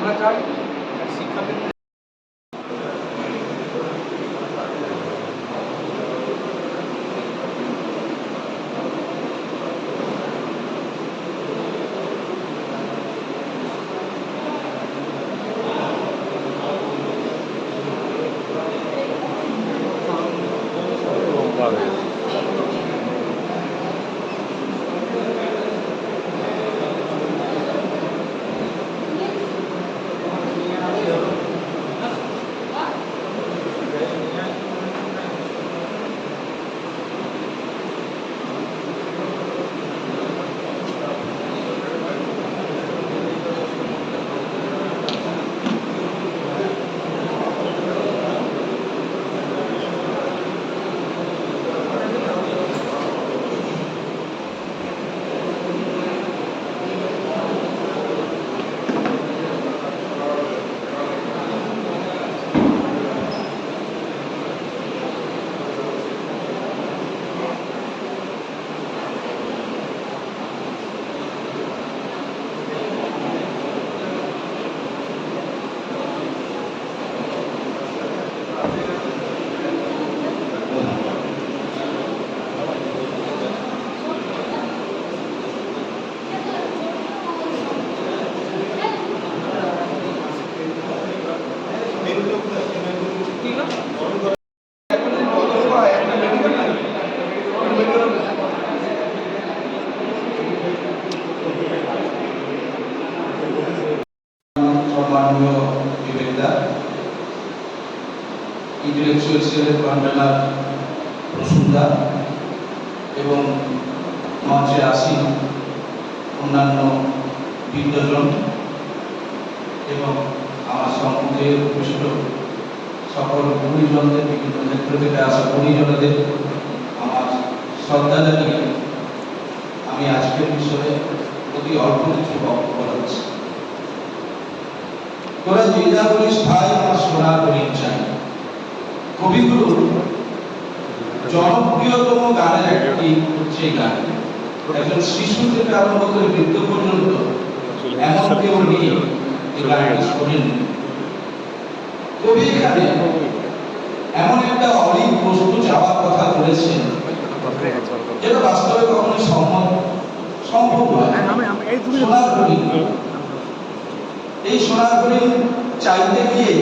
আমরা চাই শিক্ষাক্ষেত্রে ইন্টেলেকচুয়াল সেলের কনভেনার প্রসূন্দা এবং মঞ্চে আসীন অন্যান্য বৃন্দজন এবং আমার সম্মুখে উপস্থিত সকল গুণীজনদের, বিভিন্ন ক্ষেত্র থেকে আসা গুণীজনদের আমার শ্রদ্ধা জানিয়ে আমি আজকের বিষয়ে অতি অল্প কিছু বক্তব্য রাখছি। তোরা যে যা বলিস ভাই, আমার সোনার হরিণ চাই কবিগুরুর জনপ্রিয়তম গানের একটি হচ্ছে গান। একজন শিশু থেকে আরম্ভ করে বৃদ্ধ পর্যন্ত এমন কেউ নেই এই গানটি শোনেন। কবি এখানে এমন একটা অলিক বস্তু চাওয়ার কথা বলেছেন যেটা বাস্তবে কখনোই সম্ভব নয়। সোনার হরিণ, এই সোনার হরিণ চাইতে গিয়ে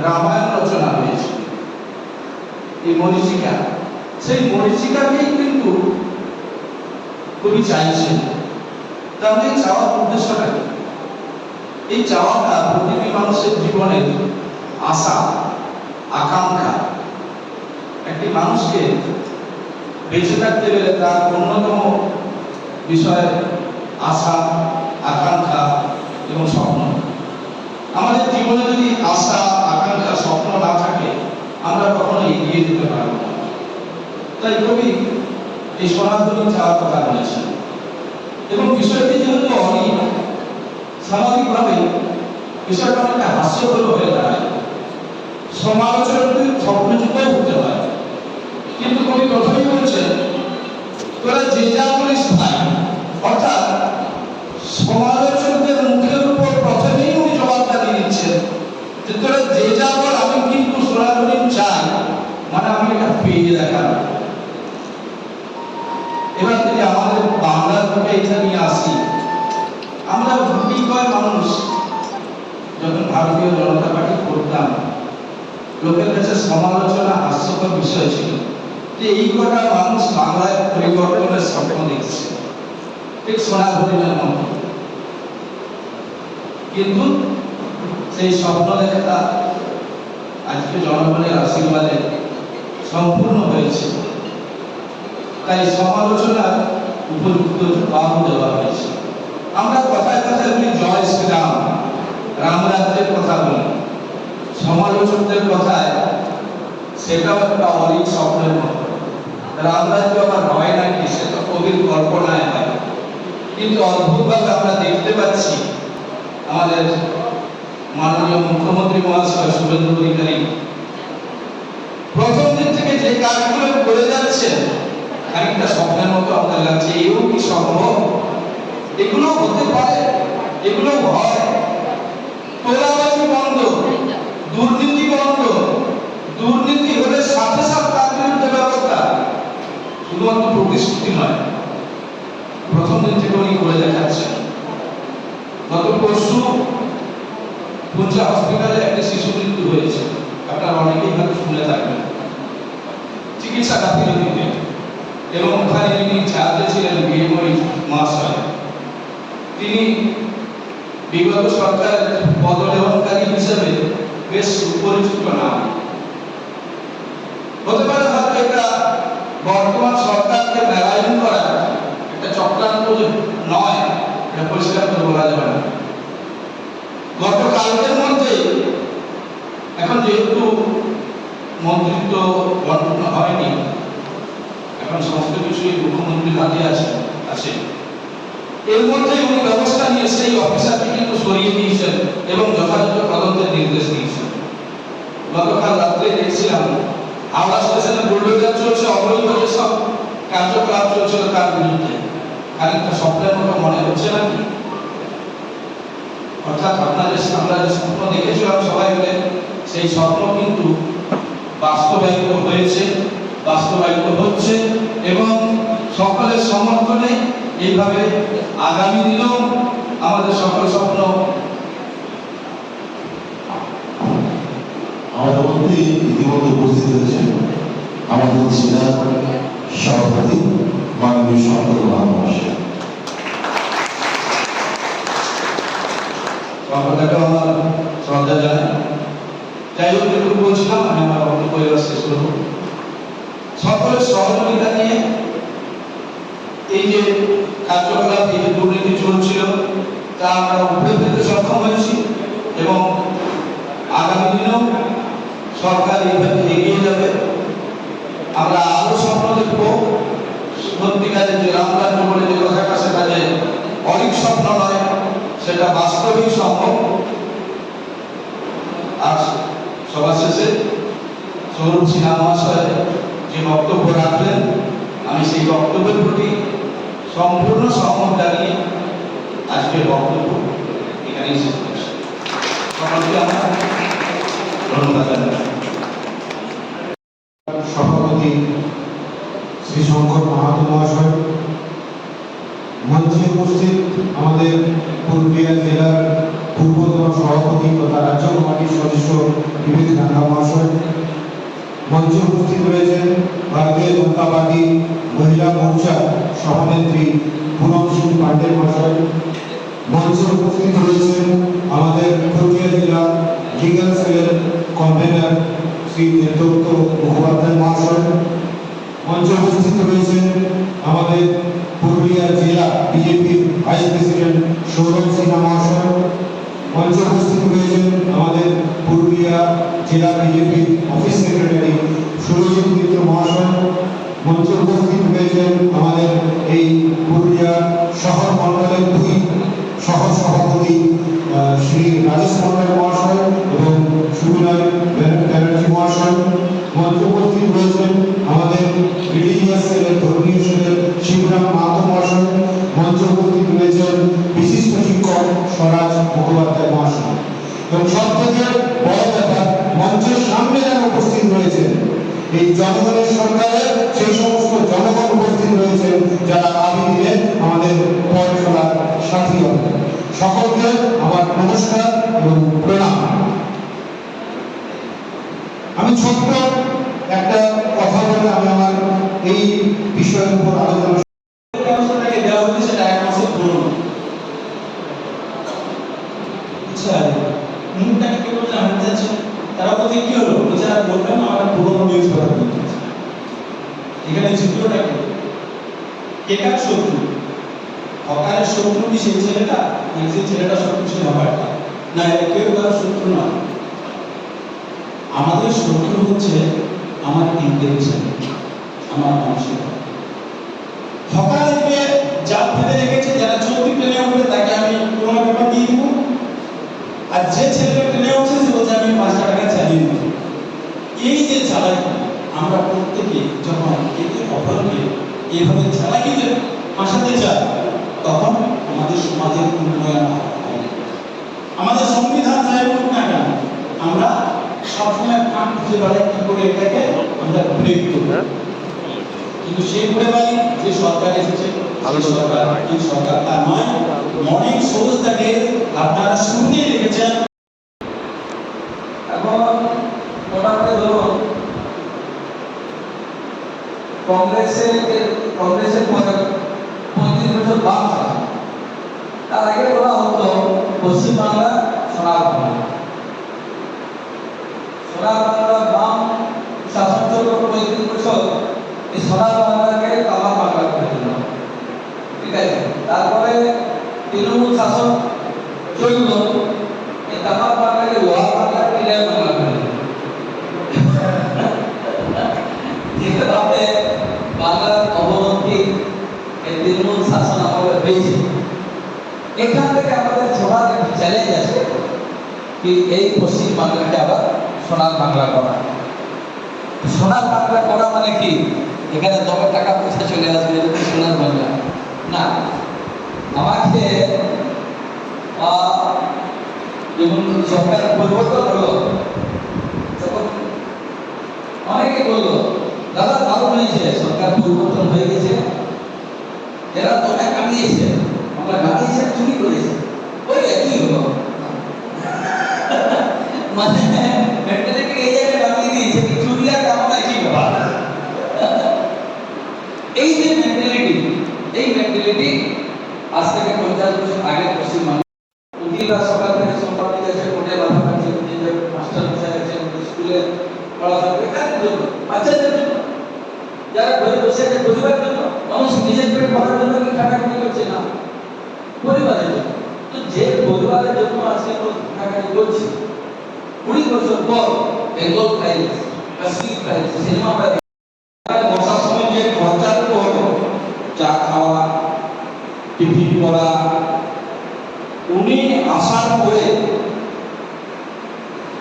রামায়ণ রচনা হয়েছে। এই মরীচিকা, সেই মরীচিকাকেই কিন্তু কবি চাইছেন। তাহলে এই চাওয়ার উদ্দেশ্যটা কি? এই চাওয়াটা প্রতিটি মানুষের জীবনের আশা, আকাঙ্ক্ষা। একটি মানুষকে বেঁচে থাকতে গেলে তার অন্যতম বিষয় আশা, আকাঙ্ক্ষা এবং স্বপ্ন। আমাদের জীবনে যদি আশা, আকাঙ্ক্ষা, স্বপ্ন না থাকে আমরা কখনো এগিয়ে যেতে পারবো না। তাই কবি এই সনাতনী চাওয়ার কথা বলেছেন এবং বিষয়টি যেহেতু অনেক স্বাভাবিকভাবে বিষয়টা অনেকটা হাস্যকর হয়ে দাঁড়ায়, সমালোচকদের স্বপ্নযুক্ত হতে হয়। কিন্তু কবি প্রথমেই বলছেন তোরা যে যা বলিস ভাই, অর্থাৎ সমালোচকদের মুখের উপর প্রথমেই উনি জবাবটা দিয়ে দিচ্ছেন যে তোরা যে যা বল, আমি কিন্তু সোনার হরিণ চাই, মানে আমি এটা পেয়ে দেখাবো। এবার যদি আমাদের বাংলার থেকে এটা নিয়ে আসি, আমরা গুটি কয় মানুষ যখন ভারতীয় জনতা পার্টি করতাম, লোকের কাছে সমালোচনা হাস্যকর বিষয় ছিল যে এই কটা মানুষ বাংলায় পরিবর্তনের স্বপ্ন দেখছে, ঠিক সোনার হরিণের মতো। কিন্তু সেই স্বপ্ন দেখা আজকে জনগণের আশীর্বাদে সম্পূর্ণ হয়েছে। তাই সমালোচনার উপযুক্ত জবাব দেওয়া হয়েছে। আমরা কথায় কথায় বলি জয় শ্রীরাম, রামরাজ্যের কথা বলি, সমালোচকদের কথায় সেটাও একটা অলিক স্বপ্নের মতো। রামরাজ্য আবার হয় নাকি সে তো কবির কল্পনায় হয়। কিন্তু অদ্ভুতভাবে আমরা দেখতে পাচ্ছি আমাদের মাননীয় মুখ্যমন্ত্রী মহাশয় শুভেন্দু অধিকারী প্রথম দিন থেকে যে কাজগুলো করে যাচ্ছেন খানিকটা স্বপ্নের মতো আমাদের লাগছে। এও কি সম্ভব? এগুলো হতে পারে? এগুলো হয়। তোলাবাজি বন্ধ, দুর্নীতি বন্ধ, দুর্নীতি হলে সাথে সাথে তার বিরুদ্ধে ব্যবস্থা। শুধুমাত্র প্রতিশ্রুতি নয়, প্রথম দিন থেকে উনি করে দেখাচ্ছেন। গত পরশু পুঞ্জা হসপিটালে একটা শিশু মৃত্যু হয়েছে, আপনারা অনেকেই হয়তো শুনে থাকবেন। চিকিৎসা গাফিলতিতে, এবং ওখানে যিনি চার্জে ছিলেন বিএমওই মহাশয়, তিনি বিগত সরকারের পদলেহনকারী হিসেবে বেশ সুপরিচিত নাম। হতে পারে হয়তো এটা বর্তমান সরকারকে মেলায়ন করা একটা চক্রান্ত নয়, এটা পরিষ্কার করে বলা যাবে না। গতকালকের মধ্যে, এখন যেহেতু মন্ত্রিত্ব বন্টন হয়নি, এখন সমস্ত কিছুই মুখ্যমন্ত্রীর হাতে আছে, এর মধ্যে উনি ব্যবস্থা নিয়ে সেই অফিসারকে কিন্তু সরিয়ে দিয়েছেন এবং যথাযথ তদন্তের নির্দেশ দিয়েছেন। গতকাল রাত্রে দেখছিলাম হাওড়া স্টেশনে বুলডোজার চলছে, অবৈধ যেসব কার্যকলাপ চলছিল তার বিরুদ্ধে। খানিকটা স্বপ্নের মতো মনে হচ্ছে নাকি? অর্থাৎ আমরা যে স্বপ্ন দেখেছিলাম সবাই মিলে, সেই স্বপ্ন কিন্তু বাস্তবায়িত হয়েছে, বাস্তবায়িত হচ্ছে, এবং সকলের সমর্থনে এইভাবে আগামী দিনেও আমাদের সকল স্বপ্ন। আমাদের মধ্যে ইতিমধ্যে উপস্থিত হয়েছেন আমাদের জেলার সভাপতি মাননীয় শঙ্কর মহাশয়। সভাপতিকে আমার শ্রদ্ধা জানাই। যাই হোক, যেটুকু বলছিলাম, আমি আমার বক্তব্য এবার শেষ করব। সকলের সহযোগিতা নিয়ে এই যে কার্যকলাপ, এই যে দুর্নীতি চলছিল, তা আমরা উপরে ফেলতে সক্ষম হয়েছি, এবং আগামী দিনেও সরকার এইভাবে এগিয়ে যাবে। আমরা আরো স্বপ্ন দেখব। সত্যিকারের যে রামরাজ্য বলে যে কথাটা, সেটা যে অনেক স্বপ্ন নয়, সেটা বাস্তবিক সম্ভব। আর সবার শেষে সৌরভ সিনহা মহাশয় যে বক্তব্য রাখলেন, আমি সেই বক্তব্যের প্রতি সম্পূর্ণ সহমত জানিয়ে আজকের বক্তব্য এখানেই শেষ করছি। সকলকে আমরা ধন্যবাদ জানাই। সভাপতি শ্রী শঙ্কর মাহাতো মহাশয়, মঞ্চে উপস্থিত আমাদের পুরুলিয়া জেলার পূর্বতন সভাপতি তথা রাজ্য কমিটির সদস্য বিবেক রাঙ্গা মহাশয়, মঞ্চে উপস্থিত রয়েছেন ভারতীয় জনতা পার্টি মহিলা মোর্চা সভানেত্রী পুনম সিং পান্ডে মহাশয়, মঞ্চে উপস্থিত রয়েছেন আমাদের পুরুলিয়া জেলা লিগাল সেলের কনভেনার শ্রী দেবদত্ত মুখোপাধ্যায় মহাশয়, মঞ্চে উপস্থিত রয়েছেন আমাদের পুরুলিয়া জেলা বিজেপির ভাইস প্রেসিডেন্ট সৌরভ সিনহা মহাশয়, মঞ্চে উপস্থিত রয়েছেন আমাদের পুরুলিয়া জেলা বিজেপির অফিস সেক্রেটারি সুরজিৎ মিত্র মহাশয়, মঞ্চে উপস্থিত রয়েছেন আমাদের এই পুরুলিয়া শহর মন্ডলের দুই সহ সভাপতি শ্রী রাজেশ মন্ডল মহাশয় এবং সুবিনয় ব্যানার্জি মহাশয়, মঞ্চে উপস্থিত রয়েছেন আমাদের রিলিজিয়াস সেলের ধর্মীয় সেলের শিবরাম মাহাতো মহাশয়, মঞ্চে উপস্থিত রয়েছেন বিশিষ্ট শিক্ষক স্বরাজ মুখোপাধ্যায় মহাশয়, এবং সব থেকে বড় ব্যাপার, মঞ্চের সামনে যারা উপস্থিত রয়েছেন এই জনগণের সরকারের সেই সমস্ত জনগণ উপস্থিত রয়েছেন যারা আগামী দিনে আমাদের পথ চলার সাথী হবে। সকলকে আমার নমস্কার এবং প্রণাম। আমি ছোট্ট একটা কথা বলে আমি আমার এই বিষয়ের উপর আলোচনা দেওয়া হচ্ছে, সেটা 1 মাসের পুরনো। আচ্ছা, মুখটাকে কেউ জানতে চাচ্ছে, তারা বলছে কি হলো, বলছে আর বলবেন না, আমার পুরনো নিউজ পেপার কিনতে। এখানে চিত্রটা কে কার শত্রু? হকারের শত্রু কি সেই ছেলেটা, নাকি সেই ছেলেটা শত্রু ছিল হকারটা? না, এটা কেউ কারোর শত্রু না। আমাদের শত্রু হচ্ছে আমার ইন্টেনশন, আমার মানসিকতা। হকারকে জাল ফেলে রেখেছে, যারা চলতি ট্রেনে উঠবে তাকে আমি পুরোনো পেপার দিয়ে দিব, আর যে ছেলেটা ট্রেনে উঠছে সে বলছে আমি 5 টাকা চালিয়ে দেব। এই যে চালাকি, আমরা প্রত্যেকে যখন একে অপরকে এইভাবে চালাকিতে ফাঁসাতে চাই, তখন আমাদের সমাজের উন্নয়ন হয়। খুঁজে বেড়াই কি করে এটাকে আমরা ব্রেক করব। কিন্তু সেই ঘুরে বেড়াই যে সরকার এসেছে সেই সরকার তা নয়। মর্নিং শোজ দ্য ডে আপনারা শুরুতেই দেখেছেন। এখন মোটামুটি ধরুন কংগ্রেসের পরে 35 বছর বাম শাসন, তার আগে বলা হতো পশ্চিমবাংলা সোনার বাংলা। সোনার বাংলা বাম শাসন চলল 35 বছর, এই সোনার বাংলাকে তামার বাংলা করে দিল, ঠিক আছে। তারপরে তৃণমূল শাসন চলল, এই তামার বাংলাকে লোহার বাংলা ক্লিয়ার বাংলা করে দিল। যেভাবে বাংলার অবনতি এই তৃণমূল শাসন আমাদের হয়েছে, এখান থেকে আমাদের ছোটার একটা চ্যালেঞ্জ আছে কি এই পশ্চিম বাংলাকে আবার সোনার বাংলা করা। সোনার বাংলা করা মানে কি এখানে দমে টাকা পয়সা চলে আসবে সোনার বাংলা না। আমাকে যখন সরকার পরিবর্তন হলো তখন অনেকে বললো দাদা দারুণ হয়েছে, সরকার পরিবর্তন হয়ে গেছে, এরা দমে কাটিয়েছে, আমরা কাটিয়েছে চুরি করেছে, ওই একই হলো। মানে মেন্টালিটি এই জায়গায় বানিয়ে দিয়েছে কি চুরি আর কামনা কি ব্যাপার। এই যে মেন্টালিটি আজ থেকে 50 বছর আগে পশ্চিমবঙ্গ উকিলরা সকাল থেকে সন্ধ্যা পর্যন্ত এসে কোর্টে বাধা পাচ্ছে, মাস্টার মশাই আছে স্কুলে পড়াশোনা করে কাদের জন্য? বাচ্চাদের জন্য, যারা ঘরে বসে আছে পরিবারের জন্য। মানুষ নিজের পেট ভরার জন্য কি খাটাখাটি করছে না, পরিবারের জন্য। তো যে পরিবারের জন্য আজকে খাটাখাটি করছে, 20 বছর পর Bengal Times, Kashmir Times cinema বসার সময় যে খরচাটুকু হলো, চা খাওয়া, টিফিন করা, উনি আসার পরে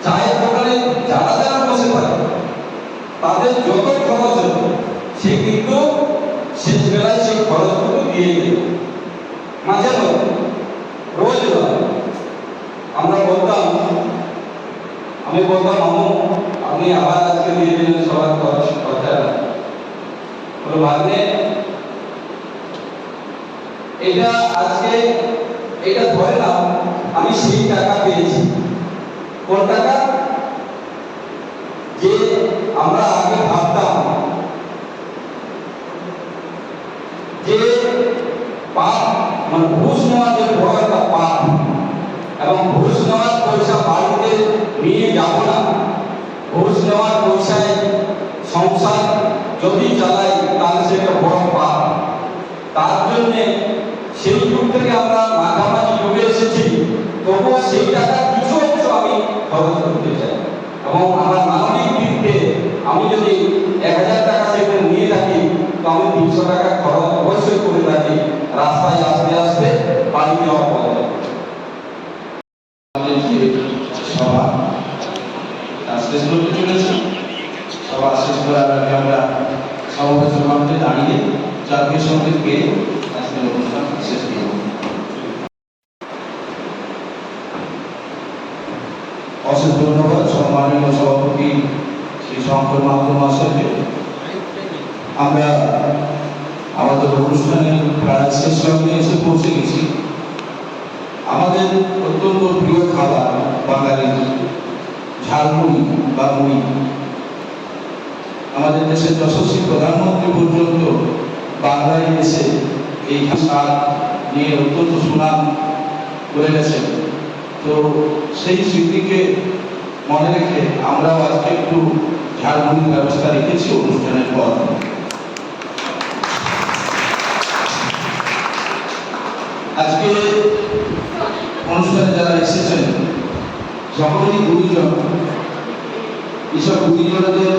চায়ের দোকানে যারা যারা বসে থাকে তাদের যত খরচ হতো সে কিন্তু শেষ বেলায় সেই খরচগুলো দিয়ে দিল। মাঝে মধ্যে রোজ আমরা বলতাম, আমি বলতাম মামু আপনি আবার আজকে দিয়ে দিলেন সবার খরচ কথা বলে ভাবলে এটা আজকে এটা ধরে নাও আমি সেই টাকা পেয়েছি। কোন টাকা? যে আমরা আগে ভাবতাম যে পাপ মানে ঘুষ নেওয়া যে বড় একটা পাপ, এবং ঘুষ নেওয়ার পয়সা বাড়িতে নিয়ে যাব না, ঘুষ নেওয়ার পয়সায় সংসার যদি চালাই তাহলে সেটা বড় পাপ। তার জন্যে সেই যুগ থেকে আমরা মাঝামাঝি যুগে এসেছি, তবুও সেই টাকা কিছু অংশ আমি খরচ করতে চাই। এবং আমার মানবিক দিক থেকে আমি যদি 1000 টাকা সেখানে নিয়ে থাকি তো আমি 300 টাকা খরচ অবশ্যই করে থাকি রাস্তায় আসতে আসতে বাড়ি যাওয়া পথে। সভা শেষ করতে চলেছি। সভা শেষ করার আগে আমরা সমাবেশের মধ্যে দাঁড়িয়ে জাতীয় সঙ্গীত গেয়ে আজকের অনুষ্ঠান শেষ করব। অশেষ ধন্যবাদ সম্মানীয় সভাপতি শ্রী শঙ্কর মাহাতো মহাশয়কে। আমরা আমাদের অনুষ্ঠানের প্রায় শেষ লগ্নে এসে পৌঁছে গেছি। আমাদের অত্যন্ত প্রিয় খাবার বাঙালির ঝালমুড়ি বা মুড়ি। আমাদের দেশের যশস্বী প্রধানমন্ত্রী পর্যন্ত বাংলায় এসে এই স্বাদ নিয়ে অত্যন্ত সুনাম করে গেছেন। তো সেই স্মৃতিকে মনে রেখে আমরাও আজকে একটু ঝালমুড়ির ব্যবস্থা রেখেছি অনুষ্ঠানের পর। আজকে অনুষ্ঠানে যারা এসেছেন সকলেই গুরুজন। এসব গুরুজনদের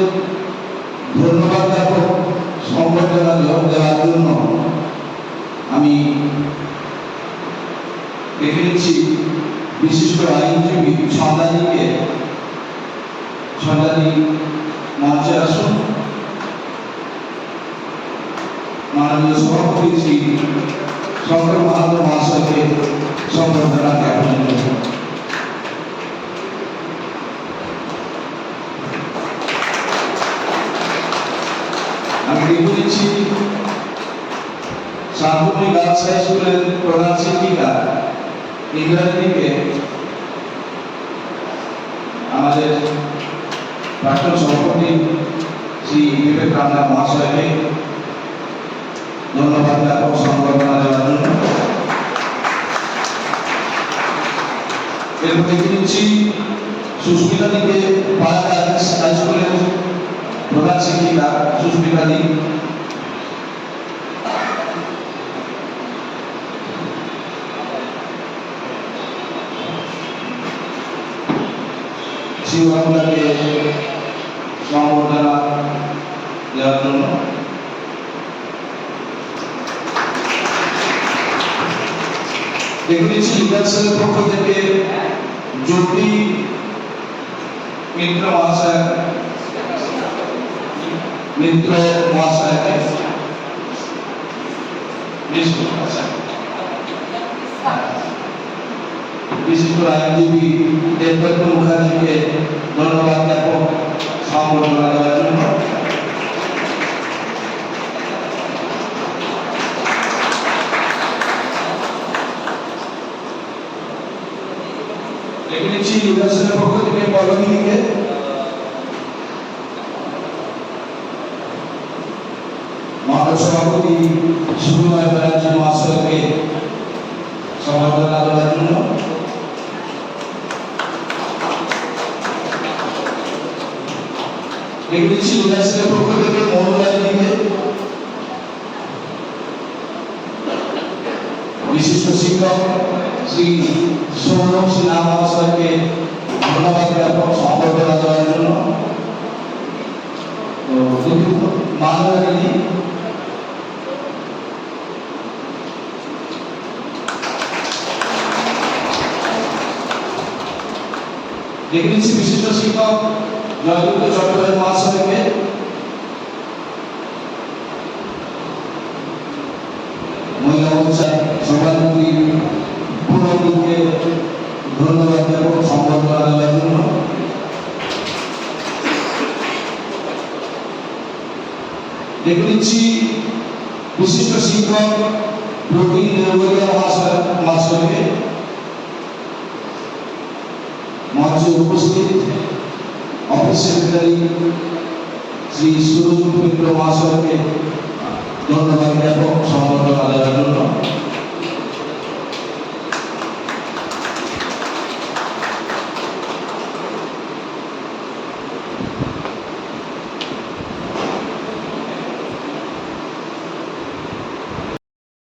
ধন্যবাদ জ্ঞাপক সম্বর্ধনা দেওয়ার জন্য আমি দেখে নিচ্ছি বিশিষ্ট আইনজীবী সন্ধানীকে। সন্ধানী মঞ্চে আসুন। মাননীয় সভাপতি শ্রী শঙ্কর মাহাতো মহাশয়কে সম্বর্ধনা জ্ঞাপনের জন্য। গার্লস হাই স্কুলের প্রধান শিক্ষিকা ইংরেজি থেকে আমাদের প্রাক্তন সভাপতি শ্রী বিবেক রামনা মহাশয়কে ধন্যবাদ জ্ঞাপক সংবর্ধনা দেওয়ার জন্য। এরপর দেখে নিচ্ছি সুস্মিতা দিকে পাড়া গার্লস হাই স্কুলের প্রধান শিক্ষিকা সুস্মিতা দি। শিবরামকে সংবর্ধনা দেওয়ার জন্য। দেখে নিচ্ছি লিডারশিপের পক্ষ থেকে জ্যোতি মিত্র মহাশয়কে বিশিষ্ট আইনজীবী দেবব্রত মুখার্জিকে ধন্যবাদ জ্ঞাপক সংবর্ধনা দেওয়ার জন্য। দেখে নিচ্ছি লিডারশিপের পক্ষ থেকে পল্লবীকে মহানগর সভাপতি সুবিময় ব্যানার্জি মহাশয়কে সংবর্ধনা দেওয়ার জন্য। দেখে নিচ্ছি লিডারশিপের পক্ষ থেকে মৌলবাদীকে বিশিষ্ট শিক্ষক শ্রী সৌরভ সিনহা মহাশয়কে ধন্যবাদ জ্ঞাপক সংবর্ধনা দেওয়ার জন্য। মাননীয় দেখে নিচ্ছি বিশিষ্ট শিক্ষক জয়দুত চট্টোপাধ্যায় মহাশয়কে মহিলা মোর্চা সভাপতি পুনরকে ধন্যবাদ জ্ঞাপক সংবর্ধনা দেওয়ার জন্য। দেখে নিচ্ছি বিশিষ্ট শিক্ষক প্রবীণ নির্মলিয়া মহাশয়কে মঞ্চে উপস্থিত অফিস সেক্রেটারি শ্রী সুরজ মিত্র মহাশয়কে ধন্যবাদ জ্ঞাপক সংবর্ধনা দেওয়ার জন্য।